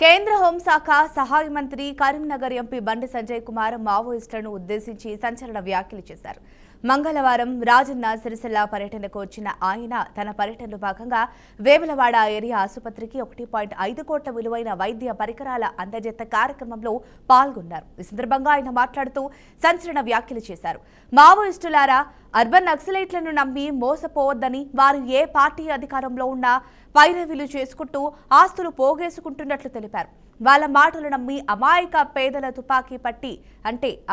కేంద్ర హోంశాఖ సహాయ మంత్రి కరీంనగర్ ఎంపీ బండి సంజయ్ కుమార్ మావోయిస్టులను ఉద్దేశించి సంచలన వ్యాఖ్యలు చేశారు. మంగళవారం రాజన్న సిరిసిల్ల పర్యటనకు వచ్చిన ఆయన తన పర్యటనలో భాగంగా వేములవాడ ఏరియా ఆసుపత్రికి 1.5 కోట్ల విలువైన వైద్య పరికరాల అందజేత కార్యక్రమంలో పాల్గొన్నారు. ఈ సందర్భంగా ఆయన మాట్లాడుతూ సంచలన వ్యాఖ్యలు చేశారు. మావోయిస్టులారా, అర్బన్ నక్సలైట్లను నమ్మి మోసపోవద్దని, వారు ఏ పార్టీ అధికారంలో ఉన్నా పైరవీలు చేసుకుంటూ ఆస్తులు పోగేసుకుంటున్నట్లు తెలిపారు. వాళ్ళ మాటలు నమ్మి అమాయక పేదల తుపాకీ పట్టి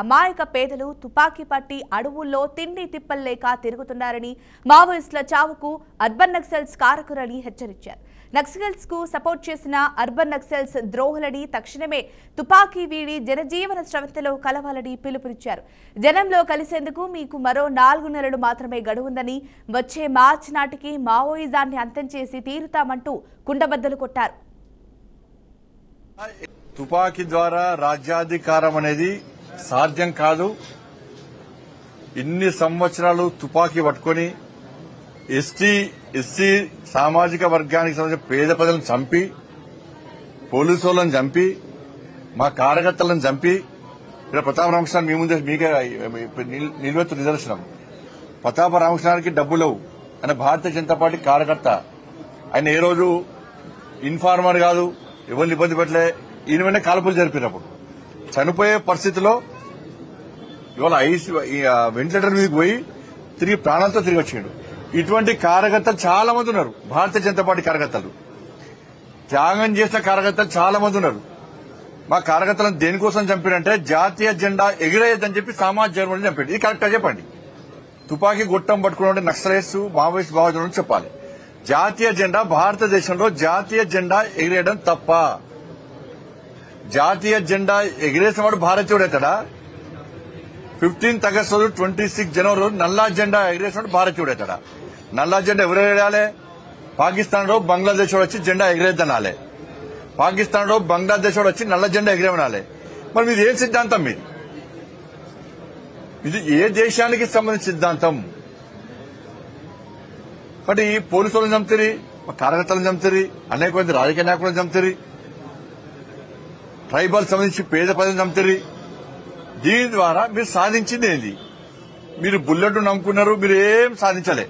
అమాయక పేదలు తుపాకీ పట్టి అడవుల్లో తిండి తిప్పల్లేక తిరుగుతున్నారని, మావోయిస్టుల చావుకు అర్బన్ నక్సల్స్ కారకులని హెచ్చరించారు. నక్సల్స్ కు సపోర్ట్ చేసిన అర్బన్ నక్సల్స్ ద్రోహులని తక్షణమే తుపాకీ వీడి జనజీవన స్రవంతిలో కలవాలని పిలుపునిచ్చారు. జనంలో కలిసేందుకు మీకు మరో 4 నెలలు మాత్రమే గడువుందని, వచ్చే మార్చి నాటికి మావోయిజాన్ని అంతం చేసి తీరుతామంటూ కుండబద్దలు కొట్టారు. తుపాకీ ద్వారా రాజ్యాధికారం అనేది సాధ్యం కాదు. ఇన్ని సంవత్సరాలు తుపాకీ పట్టుకుని ఎస్సీ సామాజిక వర్గానికి సంబంధించిన పేద ప్రజలను చంపి, పోలీసులను చంపి, మా కార్యకర్తలను చంపి, ఇక్కడ ప్రతాప రామకృష్ణ మీ ముందే మీకే నిలువెత్తు నిదర్శనం. ప్రతాప రామకృష్ణానికి డబ్బు లేవు. ఆయన భారతీయ జనతా పార్టీ కార్యకర్త. ఆయన ఏ రోజు ఇన్ఫార్మర్ కాదు, ఎవరిని ఇబ్బంది పెట్టలే. ఈయన వెంటనే కాల్పులు జరిపినప్పుడు చనిపోయే పరిస్థితిలో ఇవాళ వెంటిలేటర్ మీదకి పోయి తిరిగి ప్రాణాలతో తిరిగి వచ్చాడు. ఇటువంటి కార్యకర్తలు చాలా మంది ఉన్నారు. భారతీయ జనతా పార్టీ కార్యకర్తలు, త్యాగం చేసిన కార్యకర్తలు చాలా మంది ఉన్నారు. మా కార్యకర్తలను దేనికోసం చంపారంటే జాతీయ జెండా ఎగిరేయద్దని చెప్పి సమాజ్ జర్మనీ చంపాడు. ఇది కరెక్టా చెప్పండి? తుపాకీ గుట్టం పట్టుకున్న నక్సలైట్స్, మావోయిస్ట్ భావజనులను చెప్పాలి. జాతీయ జెండా, భారతదేశంలో జాతీయ జెండా ఎగిరేయడం తప్ప. జాతీయ జెండా ఎగిరేసిన వాడు భారతీయుడు అవుతాడా? 15th ఆగస్టు రోజు, 26 జనవరి రోజు నల్లా జెండా ఎగిరేసిన వాడు భారతీయుడు అవుతాడా? నల్లా జెండా ఎవరు ఎగరేయాలి? పాకిస్తాన్ లో బంగ్లాదేశ్ వచ్చి జెండా ఎగిరేద్దనాలే. పాకిస్తాన్ లో బంగ్లాదేశ్ వచ్చి నల్ల జెండా ఎగిరేమనాలే. మరి మీది ఏం సిద్ధాంతం? ఇది ఏ దేశానికి సంబంధించిన సిద్ధాంతం? కాబట్టి పోలీసులను చంపుతారు, మా కార్యకర్తలను చంపుతారు, అనేక మంది రాజకీయ నాయకులను చంపుతారు, ట్రైబల్ సంబంధించి పేద ప్రజలను చంపుతారు. దీని ద్వారా మీరు సాధించింది ఏంది? మీరు బుల్లెట్ నమ్ముకున్నారు, మీరు ఏం సాధించలే.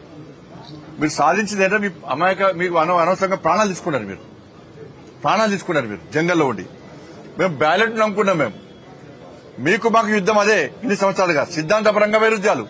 మీరు సాధించింది ఏంటంటే మీకు అనవసరంగా ప్రాణాలు తీసుకున్నారు. మీరు జంగల్లో ఉండి. మేము బ్యాలెట్ నమ్ముకున్నాం. మీకు మాకు యుద్దం అదే ఇన్ని సంవత్సరాలుగా సిద్ధాంతపరంగా వైరుధ్యాలు.